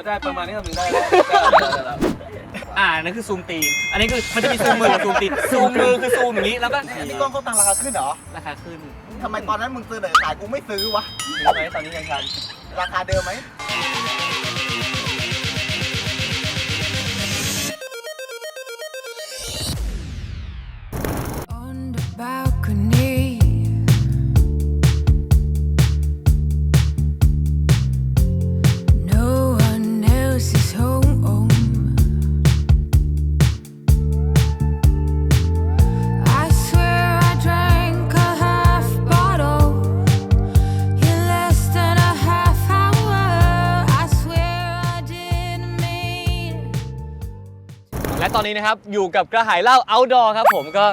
ได้ประมาณนี้มึงได้แล้ว นั่นคือซูมตีนอันนี้คือมันจะมีซูมมือกับซูมตีนซูมมือคือซูมอย่างนี้แล้วก็ นี่กล้องเขาตังราคาขึ้นเหรอ ราคาขึ้น ทำไมตอนนั้นมึงเสนอขายกูไม่ซื้อวะ รู้ไหมตอนนี้ยังทัน ราคาเดิมไหม On the balcony, no one else is home. I swear I drank a half bottle in less than a half hour. I swear I didn't mean. และตอนนี้นะครับอยู่กับกระหายเหล้า outdoor ครับผมก็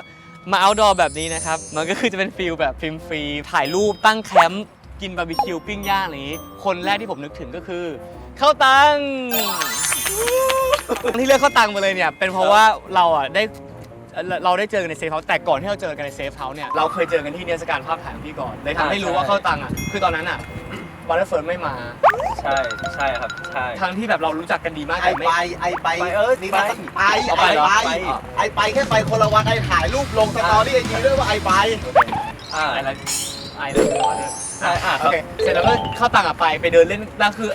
มา outdoor แบบนี้นะครับมันก็คือจะเป็นฟิลแบบฟิล์มฟรีถ่ายรูปตั้งแคมป์กินบาร์บีคิวปิ้งย่างอะไรอย่างนี้คนแรกที่ผมนึกถึงก็คือข้าวตังที่เลือกข้าวตังมาเลยเนี่ยเป็นเพราะว่าเราได้เจอกันในเซฟเฮาส์แต่ก่อนที่เราเจอกันในเซฟเฮาส์เนี่ยเราเคยเจอกันที่เทศกาลภาพถ่ายของพี่ก่อนเลยทำให้รู้ว่าข้าวตังคือตอนนั้นบัตเตอร์เฟิร์นไม่มา ใช่ครับใช่ ทั้งที่แบบเรารู้จักกันดีมาก ไอ แต่ไม่ ไปนี่มันไอไปแค่ไปคนละวันไอถ่ายรูปลงสตอรี่ไอจีด้วยว่าไอไป อะไรโอเคเสร็จแล้วก็เข้าตังไปเดินเล่นแล้วคือ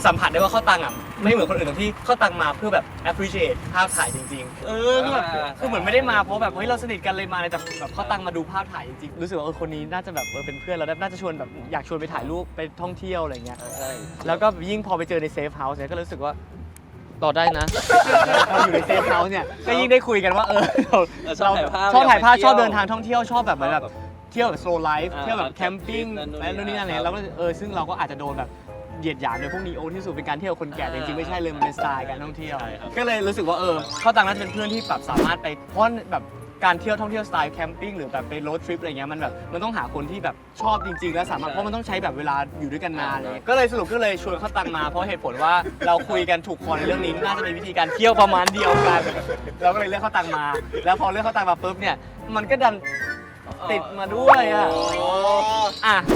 สัมผัสได้ว่าเข้าตังไม่เหมือนคนอื่นตรงที่เข้าตังมาเพื่อแบบ appreciate ภาพถ่ายจริงๆคือเหมือนไม่ได้มาเพราะแบบเฮ้ยเราสนิทกันเลยมาเลยแต่แบบเข้าตังมาดูภาพถ่ายจริงๆรู้สึกว่าคนนี้น่าจะแบบเป็นเพื่อนเราน่าจะชวนแบบอยากชวนไปถ่ายรูปไปท่องเที่ยวอะไรเงี้ย ใช่ แล้วก็ยิ่งพอไปเจอในเซฟเฮาส์เนี่ยก็รู้สึกว่าต่อได้นะพออยู่ในเซฟเฮาส์เนี่ยก็ยิ่งได้คุยกันว่าชอบถ่ายภาพ ชอบเดินทางท่องเที่ยวชอบแบบเหมือนแบบเที่ยวแบบ slow life เที่ยวแบบแคมปิ้งและนู่นนี่นั่นอะไรแล้วก็ซึ่งเราก็อาจจะโดนแบบเหยียดหยามโดยพวกนีโอที่สุดเป็นการเที่ยวคนแก่แต่จริงๆไม่ใช่เลยมันเป็นสไตล์การท่องเที่ยวก็เลยรู้สึกว่าเข้าตังน่าจะเป็นเพื่อนที่แบบสามารถไปเพราะแบบการเที่ยวท่องเที่ยวสไตล์แคมปิ้งหรือแบบไปโรดทริปอะไรเงี้ยมันแบบมันต้องหาคนที่แบบชอบจริงๆแล้วสามารถเพราะมันต้องใช้แบบเวลาอยู่ด้วยกันนานเลยก็เลยสรุปก็เลยชวนเข้าตังมาเพราะเหตุผลว่าเราคุยกันถูกคอในเรื่องนี้น่าจะมีวิธีการเที่ยวประมาณเดียวกันเราก็เลยเลือกเข้าตังมาแล้วพอเลือกเข้าตังมาปุ๊บเนี่ยมันก็ดันติดมาด้วย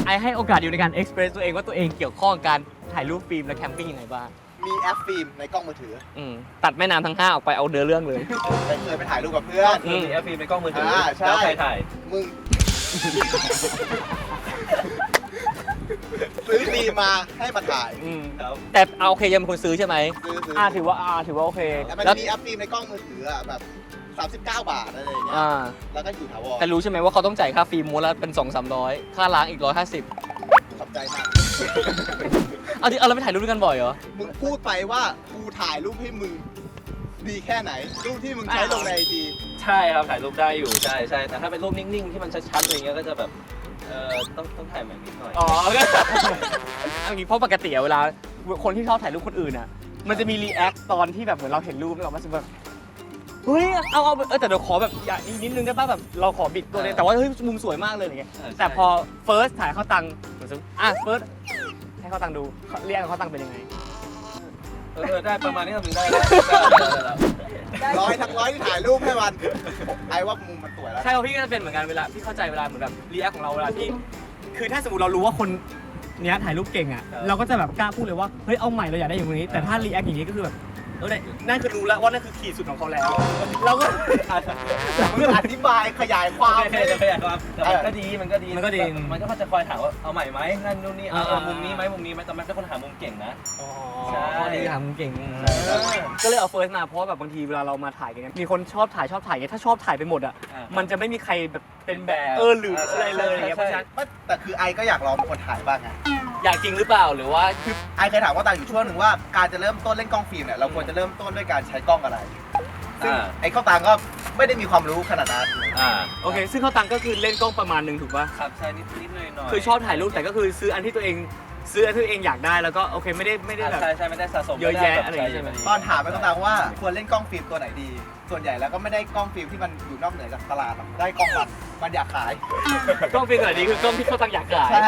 ไอให้โอกาสอยู่ในการเอ็กซ์เพรสตัวเองว่าตัวเองเกี่ยวข้องกับการถ่ายรูปฟิล์มและแคมปิ้งยังไงบ้าง มีแอปฟิล์มในกล้องมือถือ ตัดแม่น้ำทั้ง5ออกไปเอาเนื้อเรื่องเลย เคยไปถ่ายรูปกับเพื่อน มีแอปฟิล์มในกล้องมือถือ ใช่ แล้วใครถ่าย มึงซื้อฟิล์มมาให้มาถ่าย แต่โอเคยังเป็นคนซื้อใช่ไหม ซื้อ ถือว่าโอเค แต่มัน แล้ว มีแอปฟิล์มในกล้องมือถือแบบ39 บาทอะไรอย่างเงี้ยแล้วก็อยู่ถาวร แต่รู้ใช่ไหมว่าเขาต้องจ่ายค่าฟิล์มม้วนละเป็น200-300ค่าล้างอีก150ขอบใจมาก เอาเราไปถ่ายรูปด้วยกันบ่อยเหรอ มึงพูดไปว่ากูถ่ายรูปให้มึงดีแค่ไหนรูปที่มึงใช้ลงในไอจี ใช่ครับถ่ายรูปได้อยู่ใช่แต่ถ้าเป็นรูปนิ่งๆที่มันชัดๆอะไรเงี้ยก็จะแบบต้องถ่ายแบบนิดหน่อย ก็เอางี้เพราะปกติเวลาคนที่ชอบถ่ายรูปคนอื่นมันจะมีรีแอคตอนที่แบบเหมือนเราเห็นรูปแล้วมันจะแบบเฮ้ยเอาแต่เดี๋ยวขอแบบอีกนิดนึงได้ป่ะแบบเราขอบิดตัวเลยแต่ว่าเฮ้ยมุมสวยมากเลยอย่างเงี้ยแต่พอเฟิร์สถ่ายเข้าตังค์เหมือนเฟิร์สให้เข้าตังค์ดูเรียกเข้าตังค์เป็นยังไงได้ประมาณนี้มึงได้แล้ว ร้อยทั้งร้อยที่ถ่ายรูปให้มันไอ้ว่ามุมมันสวยแล้ว ใช่พี่ก็จะเป็นเหมือนกันเวลาพี่เข้าใจเวลาเหมือนแบบรีแอคของเราเวลาที่คือถ้าสมมติเรารู้ว่าคนเนี้ยถ่ายรูปเก่งเราก็จะแบบกล้าพูดเลยว่าเฮ้ยเอาใหม่เราอยากได้อย่างนี้แต่ถ้ารีแอคอย่างนี้ก็คือแบบนั่นคือรู้แล้วว่านั่นคือขีดสุดของเขาแล้วเราก็ อธิบายขยายความ แต่มันก็ดีมันก็จะคอยถามว่าเอาใหม่ไหมนั่นนู่นนี่มุมนี้ไหมแต่มันเป็นคนหามุมเก่งนะใช่หามุมเก่งก็เลยเอาเฟิร์สมาเพราะแบบบางทีเวลาเรามาถ่ายกันมีคนชอบถ่ายถ้าชอบถ่ายไปหมดมันจะไม่มีใครแบบเป็นแบบหรืออะไรเลยอย่างเงี้ยเพราะฉะนั้นแต่คือไอก็อยากลองเป็นคนถ่ายบ้างไง อยากจริงหรือเปล่าหรือว่าคือไอเคยถามว่าต่างอยู่ช่วงหนึ่งว่าการจะเริ่มต้นเล่นกล้องฟิล์มเนี่ยเราควรจะเริ่มต้นด้วยการใช้กล้องอะไรซึ่งไอเข้าตังก็ไม่ได้มีความรู้ขนาดนั้นโอเคซึ่งเข้าตังก็คือเล่นกล้องประมาณนึงถูกป่ะครับใช่นิดหน่อยคือชอบถ่ายรูปแต่ก็คือซื้ออันที่ตัวเองอยากได้แล้วก็โอเคไม่ได้แบบ ใช่ไม่ได้สะสม เยอะแยะอะไรอย่างเงี้ย ตอนถามไปเข้าตังว่าควรเล่นกล้องฟิล์มตัวไหนดีส่วนใหญ่แล้วก็ไม่ได้กล้องฟิล์มที่มันอยู่นอกเหนือจากตลาดหรอกได้กล้องมันอยากขาย กล้องฟิล์มตัวนี้คือกล้องที่เข้าตังอยากขายใช่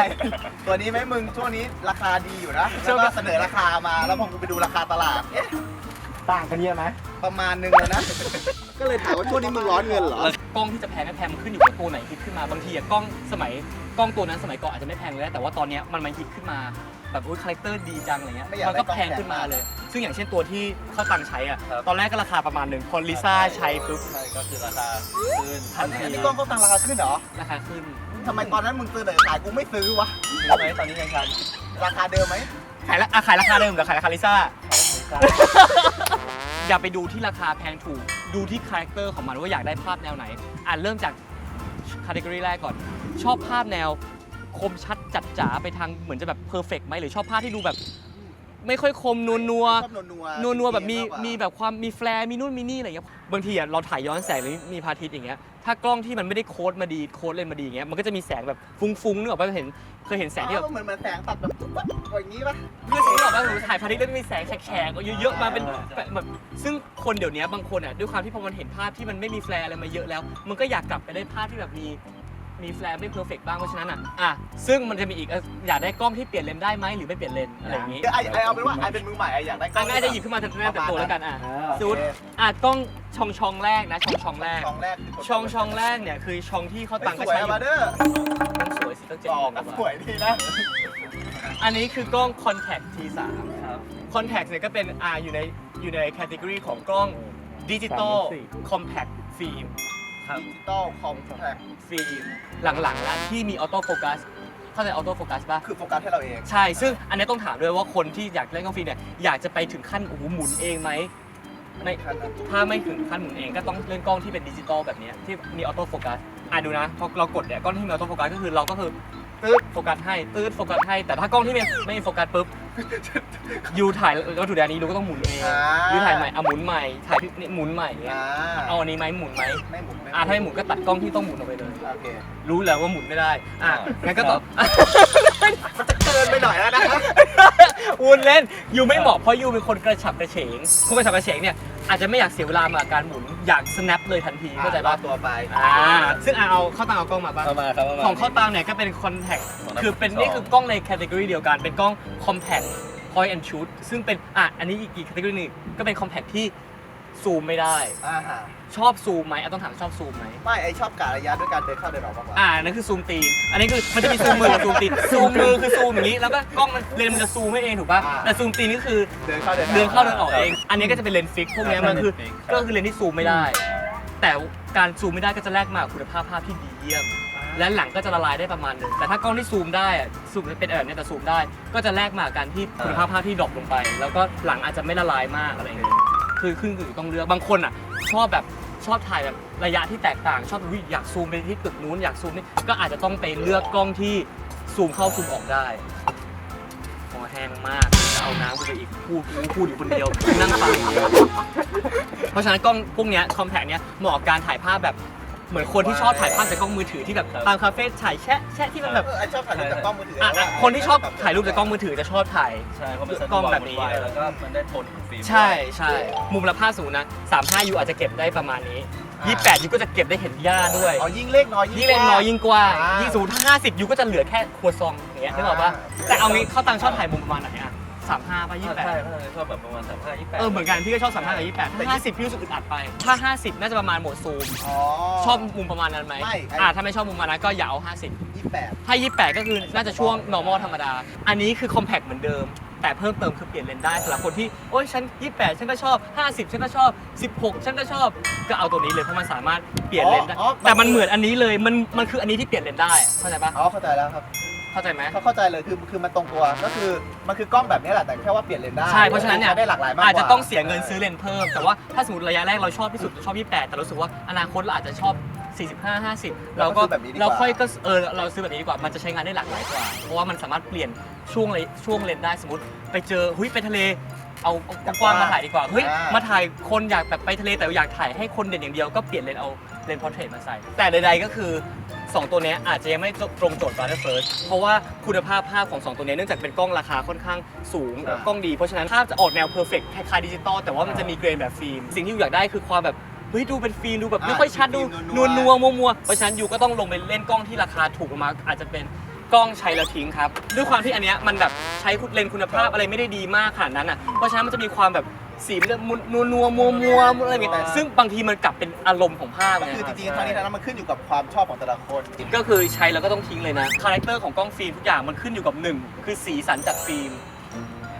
ตัวนี้ไหมมึงช่วงนี้ราคาดีอยู่นะแล้วก็เสนอราคามาแล้วพอกูไปดูราคาตลาดต่างกันเยอะไหมประมาณนึงเลยนะ ก็เลยถามว่าช่วงนี้มึงร้อนเงินเหรอกล้องที่จะแพงไม่แพงมันขึ้นอยู่กับตัวไหนฮิตขึ้นมาบางทีกล้องตัวนั้นสมัยก่อนอาจจะไม่แพงเลยแต่ว่าตอนนี้มันฮิตขึ้นมา แบบคาแรคเตอร์ดีจังอะไรเงี้ย ไม่อยาก มันก็ ได้กล้อง แพงขึ้นมาเลย ซึ่งอย่างเช่นตัวที่เข้าตังค์ใช้อ่ะ ครับ ตอนแรกก็ราคาประมาณหนึ่งพอลิซ่าใช้ปุ๊บ ใช่ก็คือราคาขึ้น อันนี้กล้องเขาตั้งราคาขึ้นเหรอ ราคาขึ้น ทำไมตอนนั้นมึงเสนอขายกูไม่ซื้อวะ ใช่ไหมตอนนี้ยังทัน ราคาเดิมไหม ขายราคาเดิมหรือขายราคาลิซ่า อย่าไปดูที่ราคาแพงถูก ดูที่คาแรคเตอร์ของมันว่าอยากได้ภาพแนวไหน เริ่มจากคาテゴรีแรกก่อน ชอบภาพแนวคมชัดจัดจ๋าไปทางเหมือนจะแบบเพอร์เฟกต์ไหมหรือชอบภาพที่ดูแบบ ไม่ค่อยคมนัว ชอบนัวๆ แบบมีแบบความมีแฟร์มีนู่นมีนี่อะไรเงี้ยบางทีอ่ะเราถ่ายย้อนแสงหรือมีพระอาทิตย์อย่างเงี้ยถ้ากล้องที่มันไม่ได้โค้ดมาดีโค้ดเลนส์มาดีอย่างเงี้ยมันก็จะมีแสงแบบฟุ้งๆนึกออกป่ะเคยเห็นแสงที่แบบ เหมือนแสงตัดแบบปุ๊บปั๊บอย่างนี้ปะ เพื่อสิ่งที่บอกว่าหนูถ่ายพระอาทิตย์แล้วมีแสงแฉกๆเยอะๆมาเป็นแบบซึ่งคนเดี๋ยวนี้บางคนอ่ะด้วยความที่พอมันเห็นภาพที่มันไม่มีแฟร์อะไรมาเยอะแล้ว มันก็อยากกลับไปได้ภาพที่แบบมีแฟร์ไม่เพอร์เฟกต์บ้างเพราะฉะนั้นอ่ะซึ่งมันจะมีอีกอยากได้กล้องที่เปลี่ยนเลนส์ได้ไหมหรือไม่เปลี่ยนเลนส์อะไรอย่างงี้ ไอเอาเป็นว่าไอเป็นมือใหม่ไออยากได้กล้อง ง่ายจะหยิบขึ้นมาแต่แรกแต่ตัวแล้วกันซูด โอเค กล้องช่องแรกนะช่องแรก ช่องแรก ช่องแรกเนี่ยคือช่องที่เขาตังก็ สวย ใช้ อะ อยู่ มาเด้อ ต้องสวยสิต้องเจ็ด จอก กว่า สวยดีนะ อันนี้คือกล้อง Contact T3 ครับ Contact เนี่ยก็เป็นอยู่ในแคตตากรีของกล้องดิจิตอลคอมแพคฟิล์ม ครับ ดิจิตอลคอมแพค ฟิล์มหลังๆแล้วที่มีออโต้โฟกัสเข้าใจออโต้โฟกัสป่ะ คือโฟกัสให้เราเอง ใช่ ซึ่งอันนี้ต้องถามด้วยว่าคนที่อยากเล่นกล้องฟิล์มเนี่ยอยากจะไปถึงขั้นโอ้โหหมุนเองไหมไม่ถ้าไม่ถึงขั้นหมุนเองก็ต้องเล่นกล้องที่เป็นดิจิตอลแบบเนี้ยที่มีออโต้โฟกัสดูนะพอเรากดเนี่ยกล้องที่มีออโต้โฟกัสก็คือเราก็คือตืดโฟกัสให้ตืดโฟกัสให้แต่ถ้ากล้องที่ไม่มีโฟกัสปุ๊บยูถ่ายวัตถุแดนนี้ดูก็ต้องหมุนเองยูถ่ายใหม่หมุนใหม่ถ่ายนี่หมุนใหม่เงี้ยเอาอันนี้ไหมหมุนไหม ไม่หมุน ถ้าไม่หมุนก็ตัดกล้องที่ต้องหมุนออกไปเลย โอเค รู้แล้วว่าหมุนไม่ได้งั้นก็ตอบ มันจะเกินไปหน่อยแล้วนะ วูนเล่นยูไม่เหมาะเพราะยูเป็นคนกระฉับกระเฉงคนกระฉับกระเฉงเนี่ยอาจจะไม่อยากเสียเวลามาการหมุนอยาก snap เลยทันทีเข้าใจป่ะ ตัวไป ซึ่งเอาเข้าตังเอากล้องมาป่ะ เข้ามาครับ ของเข้าตังเนี่ยก็เป็น contact ของนัก คือเป็น 12 นี่คือกล้องในแคตตากรีเดียวกันเป็นกล้อง compact point and shoot ซึ่งเป็นอันนี้อีกแคตตากรีนึงก็เป็น compact ที่ซูมไม่ได้ ฮะ ชอบซูมไหมต้องถามชอบซูมไหม ไม่ไอชอบกะระยะด้วยการเดินเข้าเดินออกมากกว่า นั่นคือซูมตีน อันนี้คือมันจะมีซูมมือกับซูมตีน ซูมมือคือซูมอย่างนี้ แล้วก็กล้องมันเลนส์มันจะซูมให้เองถูกป่ะ แต่ซูมตีนนี่คือ เดินเข้าเดิน เดินเข้าเดินออกเอง อันนี้ก็จะเป็นเลนส์ฟิกพวกนี้มันคือก็คือเลนส์ที่ซูมไม่ได้ แต่การซูมไม่ได้ก็จะแลกมากับคุณภาพภาพที่ดีเยี่ยม และหลังก็จะละลายได้ประมาณหนึงแต่ถ้ากล้องที่ซูมได้ซูมเป็นแบบนี้แต่ซูมได้ ก็จะแลกมากับการที่คุณภาพภาพที่ดรอปลงไป แล้วก็หลังอาจจะไม่ละลายมากอะไรอย่างเงี้ยคือขึ้นอยู่ต้องเลือกบางคนชอบถ่ายแบบระยะที่แตกต่างชอบอยากซูมไปที่ตึกนู้นอยากซูมนี่ก็อาจจะต้องไปเลือกกล้องที่ซูมเข้าซูมออกได้คอแห้งมากจะเอาน้ำไปอีกพูดอยู่คนเดียวนั่งฟังเพราะฉะนั้นกล้องพวกเนี้ยคอมแพคเนี้ยเหมาะกับการถ่ายภาพแบบเหมือนคนที่ชอบถ่ายภาพจากกล้องมือถือที่แบบตามคาเฟ่ถ่ายแชะที่มันแบบ ไอชอบถ่ายรูปจากกล้องมือถือ คนที่ชอบถ่ายรูปจากกล้องมือถือจะชอบถ่าย ใช่เพราะมัน กล้องแบบนี้ แล้วก็มันได้โทนของฟิล์ม ใช่มุมละภาพสูงนะ35ยูอาจจะเก็บได้ประมาณนี้28ยูก็จะเก็บได้เห็นหญ้าด้วย อ๋อยิ่งเล็กน้อย ยิ่งเล่นน้อยยิ่งกว้างยิ่งสูงถ้า50ยูก็จะเหลือแค่ครัวซองอย่างเงี้ยนึกออกปะแต่เอางี้เข้าตังชอบถ่ายมุมประมาณไหน35ป่ะ ใช่ 28 ชอบแบบประมาณ35 28 เหมือนกันพี่ก็ชอบ35กับ28ถ้า50พี่รู้สึกอึดอัดไปถ้า50น่าจะประมาณโหมดซูม อ๋อ ชอบมุมประมาณนั้นไหม ไม่ ถ้าไม่ชอบมุมประมาณนั้นก็อย่าเอา50 28 ถ้า 28 ก็คือน่าจะช่วง normal ธรรมดา อันนี้คือ compact เหมือนเดิม แต่เพิ่มเติมคือเปลี่ยนเลนส์ได้สำหรับคนที่โอ๊ยฉัน 28 ฉันก็ชอบ 50 ฉันก็ชอบ 16 ฉันก็ชอบ ก็เอาตัวนี้เลยเพราะมันสามารถเปลี่ยนเลนส์ได้ แต่มันเหมือนอันนี้เลย มันคืออันนี้ที่เปลี่ยนเลนส์ได้ เข้าใจปะ อ๋อเข้าใจแล้วครับ เข้าใจไหม เข้าใจเลยคือมันตรงตัวก็คือมันคือกล้องแบบนี้แหละแต่แค่ว่าเปลี่ยนเลนส์ได้ ใช่ เพราะฉะนั้นเนี่ย ใช้ได้หลากหลายมากกว่า อาจจะต้องเสียเงินซื้อเลนส์เพิ่ม แต่ว่าถ้าสมมติระยะแรกเราชอบที่สุดชอบ 28 แต่รู้สึกว่าอนาคตเราอาจจะชอบ 45 50 เราก็เราค่อยก็เราซื้อแบบนี้ดีกว่า มันจะใช้งานได้หลากหลายกว่า เพราะว่ามันสามารถเปลี่ยนช่วงเลนส์ได้ สมมติไปเจอไปทะเล เอากว้างมาถ่ายดีกว่า เฮ้ย มาถ่ายคนอยากแบบไปทะเลแต่อยากถ่ายให้คนเด่นอย่างเดียวก็เปลี่ยนเลนส์เอาเลนส์พอร์เทรตมาใส่ แต่ใดๆก็คือ 2 ตัวนี้อาจจะยังไม่ตรงโจทย์ Brother First เพราะว่าคุณภาพภาพของ 2 ตัวนี้เนื่องจากเป็นกล้องราคาค่อนข้างสูงกล้องดี เพราะฉะนั้นภาพจะออกแนวเพอร์เฟกต์คล้ายๆดิจิตอลแต่ว่ามันจะมีเกรนแบบฟิล์ม สิ่งที่ยูอยากได้คือความแบบเฮ้ยดูเป็นฟิล์มดูแบบไม่ค่อยชัดดูนัวมัวๆเพราะฉะนั้นยูก็ต้องลงไปเล่นกล้องที่ราคาถูกลงมาอาจจะเป็นกล้องใช้แล้วทิ้งครับด้วยความที่อันเนี้ยมันแบบใช้เลนส์คุณภาพอะไรไม่ได้ดีมากขนาดนั้นอ่ะเพราะฉะนั้นมันจะมีความแบบ สีมันจะนัวมัวอะไรอย่างเงี้ยซึ่งบางทีมันกลับเป็นอารมณ์ของภาพไง คือจริงๆทั้งนี้ทั้งนั้นมันขึ้นอยู่กับความชอบของแต่ละคน ก็คือใช้แล้วก็ต้องทิ้งเลยนะคาแรคเตอร์ของกล้องฟิล์มทุกอย่างมันขึ้นอยู่กับ1คือสีสันจากฟิล์ม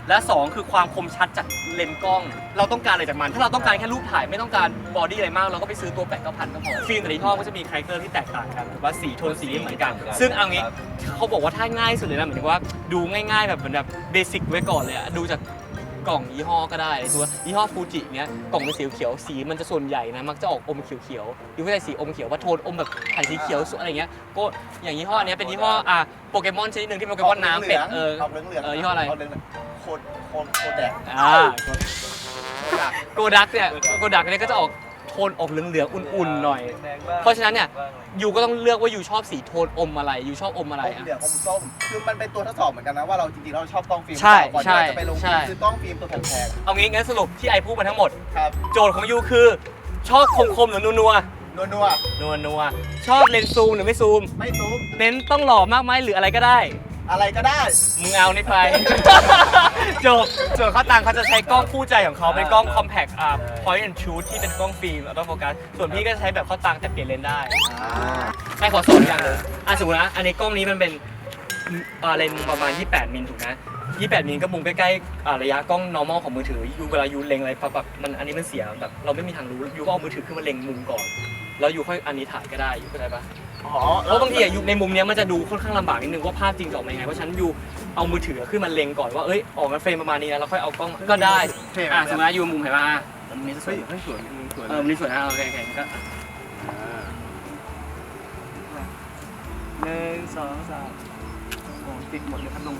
และ2คือความคมชัดจากเลนส์กล้องเราต้องการอะไรจากมันถ้าเราต้องการแค่รูปถ่ายไม่ต้องการบอดี้อะไรมากเราก็ไปซื้อตัว8,900ก็พอฟิล์มแต่ละยี่ห้อก็จะมีคาแรคเตอร์ที่แตกต่างกันหรือว่าสีโทนสีไม่เหมือนกันซึ่งเอางี้เขาบอกว่าถ้าง่ายสุดเลยนะหมายถึงว่าดูง่ายๆแบบเหมือนแบบเบสิกไว้ก่อนเลยอะดูจากกล่องยี่ห้อก็ได้ตัวยี่ห้อฟูจิเนี้ยกล่องเป็นสีเขียวสีมันจะส่วนใหญ่นะมักจะออกอมเขียวๆอยู่ไม่ใช่สีอมเขียวว่าโทนอมแบบไข่สีเขียวอะไรเงี้ยก็อย่างยี่ห้อเนี้ยเป็นยี่ห้อโปเกมอนชนิดหนึ่งที่โปเกมอนน้ำเป็ดยี่ห้ออะไรโคแดกโกดักเนี่ยก็จะออกโทนออกเหลืองๆอุ่นๆหน่อยเพราะฉะนั้นเนี่ยยูก็ต้องเลือกว่ายูชอบสีโทนอมอะไรยูชอบอมอะไร เหลืองอมส้มคือมันเป็นตัวทดสอบเหมือนกันนะว่าเราจริงๆเราชอบกล้องฟิล์มก่อนที่จะไปลงซื้อกล้องฟิล์มตัวแพงเอางี้งั้นสรุปที่ไอพูดมาทั้งหมด ครับ โจทย์ของยูคือชอบคมๆหรือนัวชอบเลนส์ซูมหรือไม่ซูมไม่ซูมเน้นต้องหล่อมากไหมหรืออะไรก็ได้มึงเอานี่ไป จบส่วนเขาตังเขาจะใช้กล้องคู่ใจของเขาเป็นกล้อง compact point and shoot ที่เป็นกล้องฟิล์มแล้วก็โฟกัสส่วนพี่ก็ใช้แบบเขาตังแต่เปลี่ยนเลนส์ได้ให้ขอสอนอย่างเลยสมมตินะอันนี้กล้องนี้มันเป็นเลนส์ประมาณ28มิลถูกนะ28มิลก็มุมใกล้ๆระยะกล้อง normal ของมือถือยูเวลายูเล็งอะไรแบบมันอันนี้มันเสียแบบเราไม่มีทางรู้ยูก็เอามือถือขึ้นมาเล็งมุมก่อนแล้วยูค่อยอันนี้ถ่ายก็ได้ยูเข้าใจปะเพราะบางทีอยู่ในมุมนี้มันจะดูค่อนข้างลำบากนิดนึงว่าภาพจริงจะออกมายังไงเพราะฉะนั้นยูเอามือถือขึ้นมาเล็งก่อนว่าออกมาเฟรมประมาณนี้แล้วค่อยเอากล้องก็ได้สมมติยูมุมเห็นป่ะมุมนี้สวยมุมนี้สวยโอเคก็1 2 3โอ้ติดหมดเลยพัดลม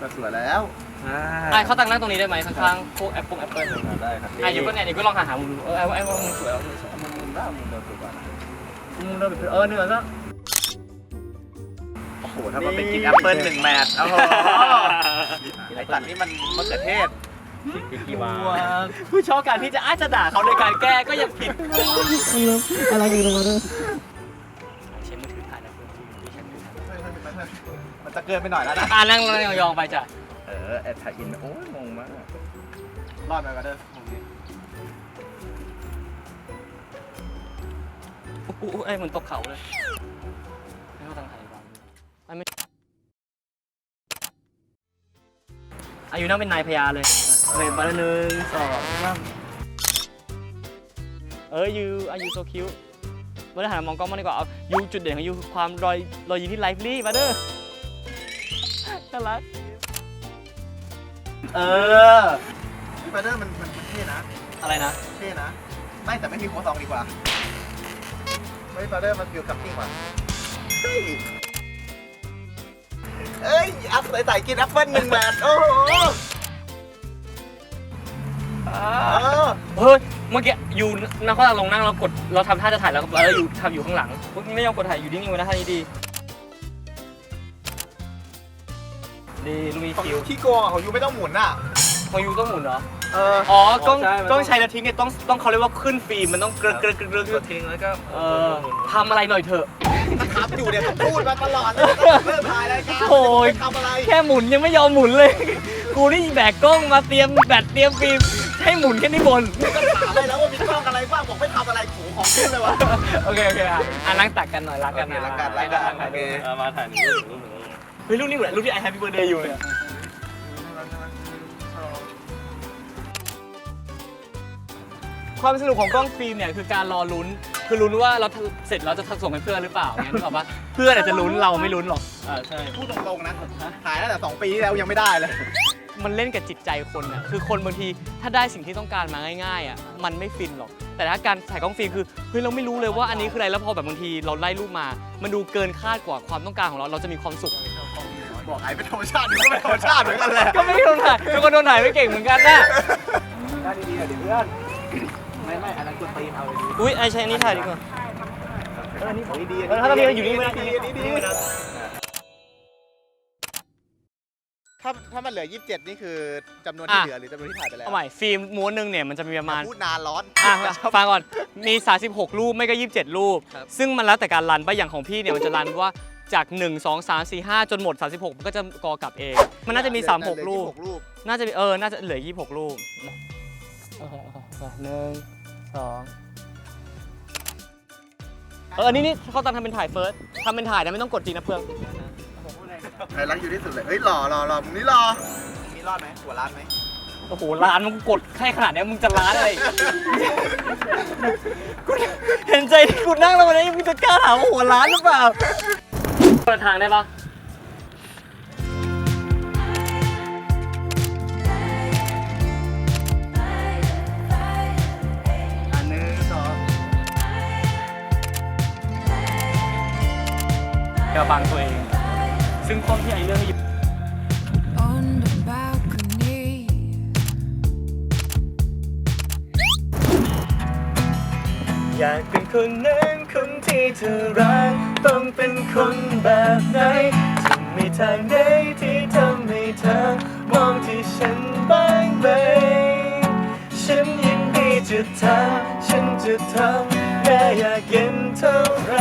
ก็สวยแล้วเขาตั้งนั่งตรงนี้ได้ไหมข้างๆพวกแอปเปิลได้ครับอยู่ก็เนี่ยนี่ก็ลองหามุมดูไอ้ว่ามุมสวยมุมเดิมถูกกว่ามุมเดิมเหนือก็โอ้โหถ้ามันเป็นกินแอปเปิล1 แมตช์โอ้โหไอ้ตัดนี่มันมะเขือเทศกี่วาผู้ชอบการที่จะด่าเขาในการแก้ก็ยังผิดอะไรอยู่ตรงนั้นใช้มือถือถ่ายนะมันจะเกินไปหน่อยแล้วนะนั่งยองๆไปจ้ะแอดถ่ายอินโอ้ยงงมากรอดไหมกันเด้อเหมือนตกเขาเลยไม่ต้องถ่ายบ้างอายุนั่งเป็นนายพญาเลยไป1 2 3ยูโซคิวมาเดินหันมองกล้องมาดีกว่าเอายูจุดเด่นของยูคือความรอยยิ้มที่ไลฟ์ลี่มาเด้อน่ารักพี่บาร์เดอร์มันเท่นะอะไรนะเท่นะไม่แต่ไม่มีหัวซองดีกว่าไม่บาร์เดอร์มันฟิลคัพปิ้งกว่าอัพใส่กินแอปเปิ้ล1 แมตช์โอ้โหเฮ้ยเมื่อกี้ยูนั่งเขาลงนั่งเรากดเราทำท่าจะถ่ายแล้วยูทำอยู่ข้างหลังพวกนี้ไม่ยอมกดถ่ายอยู่นิ่งๆไว้นะท่านี้ดีลูกนี้คิวที่โกงของยูไม่ต้องหมุนอ่ะของยูต้องหมุนเหรอกล้องใช้แล้วทิ้งเนี่ยต้องเขาเรียกว่าขึ้นฟิล์มมันต้องเกลือทิ้งแล้วก็ทำอะไรหน่อยเถอะทำอยู่เนี่ยพูดมาตลอดเลยเริ่มถ่ายรายการโอ้ยทำอะไรแค่หมุนยังไม่ยอมหมุนเลยกูนี่แบกกล้องมาเตรียมแบตเตรียมฟิล์มให้หมุนแค่นี้บนก็ถามเลยแล้วว่ามีกล้องอะไรบ้างบอกไม่ทำอะไรขู่ของขึ้นเลยวะโอเคนั่งตักกันหน่อยรักกันโอเคมาถ่ายรูปเฮ้ยรูปนี้เหมือนรูปที่ I Happy Birthday อยู่เลยความสนุกของกล้องฟิล์มเนี่ยคือการรอลุ้นคือลุ้นว่าเราเสร็จแล้วจะส่งให้เพื่อนหรือเปล่าเนี่ยนึกออกปะเพื่อนอาจจะลุ้นเราไม่ลุ้นหรอกใช่พูดตรงๆนะถ่ายตั้งแต่2 ปีแล้วยังไม่ได้เลยมันเล่นกับจิตใจคนอ่ะคือคนบางทีถ้าได้สิ่งที่ต้องการมาง่ายๆอ่ะมันไม่ฟินหรอกแต่ถ้าการถ่ายกล้องฟิล์มคือเฮ้ยเราไม่รู้เลยว่าอันนี้คืออะไรแล้วพอแบบบางทีเราไล่รูปมามันดูเกินคาดกว่าความต้องการของเราจะมีความสุขบอกไอ้เป็นธรรมชาติก็เป็นธรรมชาติเหมือนกันแหละก็ไม่โดนถ่ายทุกคนโดนถ่ายไม่เก่งเหมือนกันนะได้ดีๆหน่อยดิเพื่อนไม่อันนั้นกดตีนเอาเลยอุ้ยไอใช้อันนี้ถ่ายดีกว่าอันนี้ของดีๆถ้าเรามีอยู่นี่ไม่ได้ถ้ามันเหลือ27นี่คือจำนวนที่เหลือหรือจำนวนที่ถ่ายไปแล้วเอาใหม่ฟิล์มม้วนนึงเนี่ยมันจะมีประมาณพูดนานร้อนฟังก่อนมี36รูปไม่ก็27รูปซึ่งมันแล้วแต่การรันไปอย่างของพี่เนี่ยมันจะรันว่า จาก 1 2 3 4 5 จนหมด 36 มันก็จะกอกลับเอง มันน่าจะมี 36 รูป น่าจะมีน่าจะเหลือ 26 รูปโอเค1 2อันนี้เขาทำเป็นถ่ายเฟิร์สทำเป็นถ่ายนะไม่ต้องกดจริงนะเพื่อน ใครรักอยู่ที่สุดเลย เฮ้ยหล่อมึงนี่หล่อมีรอดไหมหัวล้านไหม โอ้โหร้านมึงกดแค่ขนาดนี้มึงจะร้านอะไรอีกกูเห็นใจที่กูนั่งแล้ววันนี้มึงจะกล้าถามว่าหัวร้านหรือเปล่าเปิดทางได้ปะ กระบังตัวเอง ซึ่งต้นที่ไอเรื่องให้อยู่ on the balcony. อยากเป็นคนนั้นคนที่เธอรักต้องเป็นคนแบบไหนจะมีทางใดที่ทำให้เธอมองที่ฉันบ้างไหมฉันยินดีจะทำฉันจะทำแค่อยากเย็นเท่าไร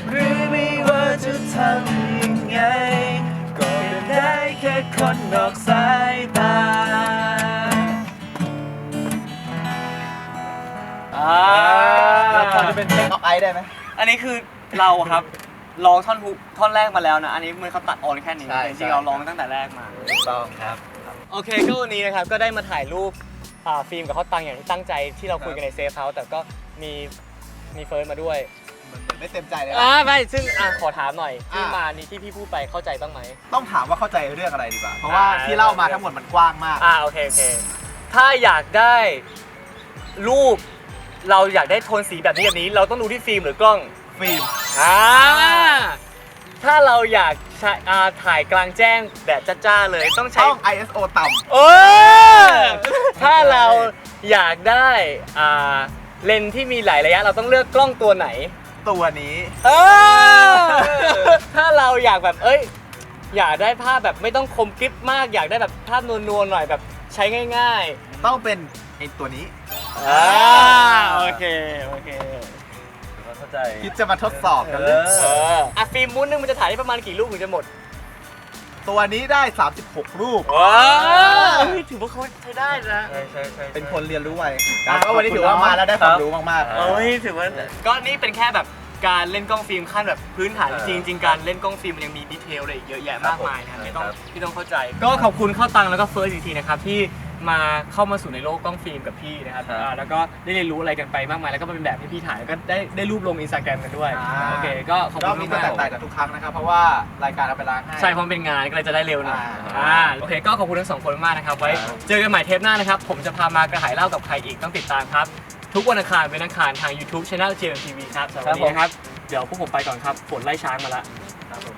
หรือไม่ว่าจะทำยังไงก็เป็นได้แค่คนนอกสายตาเราพอจะเป็นเพลงออฟไอได้ไหม อันนี้คือเราครับร้องท่อนฮุกท่อนแรกมาแล้วนะ อันนี้มันเขาตัดออนแค่นี้ ใช่ จริงๆเราร้องตั้งแต่แรกมา ถูกต้องครับ โอเคก็วันนี้นะครับก็ได้มาถ่ายรูปฟิล์มกับข้าวตังอย่างที่ตั้งใจที่เราคุยกันในเซฟเฮาส์แต่ก็มีเฟิร์สมาด้วย มันเหมือนไม่เต็มใจเลย ไม่ซึ่งขอถามหน่อยที่ อ่ะ มานี้ที่พี่พูดไปเข้าใจบ้างไหม ต้องถามว่าเข้าใจเรื่องอะไรดีกว่า เพราะว่าที่เล่ามาทั้งหมดมันกว้างมาก โอเคถ้าอยากได้รูปเราอยากได้โทนสีแบบนี้เราต้องดูที่ฟิล์มหรือกล้อง ฟิล์ม ถ้าเราอยากถ่ายกลางแจ้งแบบจ้าๆเลยต้องใช้ ต้อง ISO ต่ำ ถ้าเราอยากได้เลนส์ที่มีหลายระยะเราต้องเลือกกล้องตัวไหน ตัวนี้ ถ้าเราอยากแบบอยากได้ภาพแบบไม่ต้องคมกริบมากอยากได้แบบภาพนวลๆหน่อยแบบใช้ง่ายๆ ต้องเป็นไอ้ตัวนี้ โอเค เข้าใจ คิดจะมาทดสอบกันเลย ฟิล์มมุ้นนึงมันจะถ่ายได้ประมาณกี่รูปถึงจะหมด ตัวนี้ได้ 36 รูป ถือว่าเขาใช้ได้นะ ใช่ เป็นคนเรียนรู้ไวก็วันนี้ถือว่ามาแล้วได้ความรู้มากๆ ถือว่าก็นี่เป็นแค่แบบการเล่นกล้องฟิล์มขั้นแบบพื้นฐานจริงๆการเล่นกล้องฟิล์มมันยังมีดีเทลอะไรอีกเยอะแยะมากมายนะที่ต้องเข้าใจ ก็ขอบคุณข้าวตังแล้วก็เฟิร์สอีกทีนะครับที่มาเข้ามาสู่ในโลกกล้องฟิล์มกับพี่นะครับแล้วก็ได้เรียนรู้อะไรกันไปมากมายแล้วก็เป็นแบบที่พี่ถ่ายแล้วก็ได้รูปลง Instagram กันด้วยโอเคก็ขอบ รอ คุ บ ณ นี้จะ มาก แตกต่างจากทุกครั้งนะครับ เพราะว่ารายการเอาไปล้างให้ ใช่เพราะเป็นงานก็เลยจะได้เร็วหน่อย อ่า โอเคก็ขอบคุณทั้งสองคนมากนะครับไว้เจอกันใหม่เทปหน้านะครับผมจะพามากระหายเล่ากับใครอีกต้องติดตามครับทุกวันอังคารเป็นอังคารทาง YouTube Channel GMTV ครับสำหรับวันนี้นะครับเดี๋ยวพวกผมไปก่อนครับฝนไล่ช้างมาละครับผม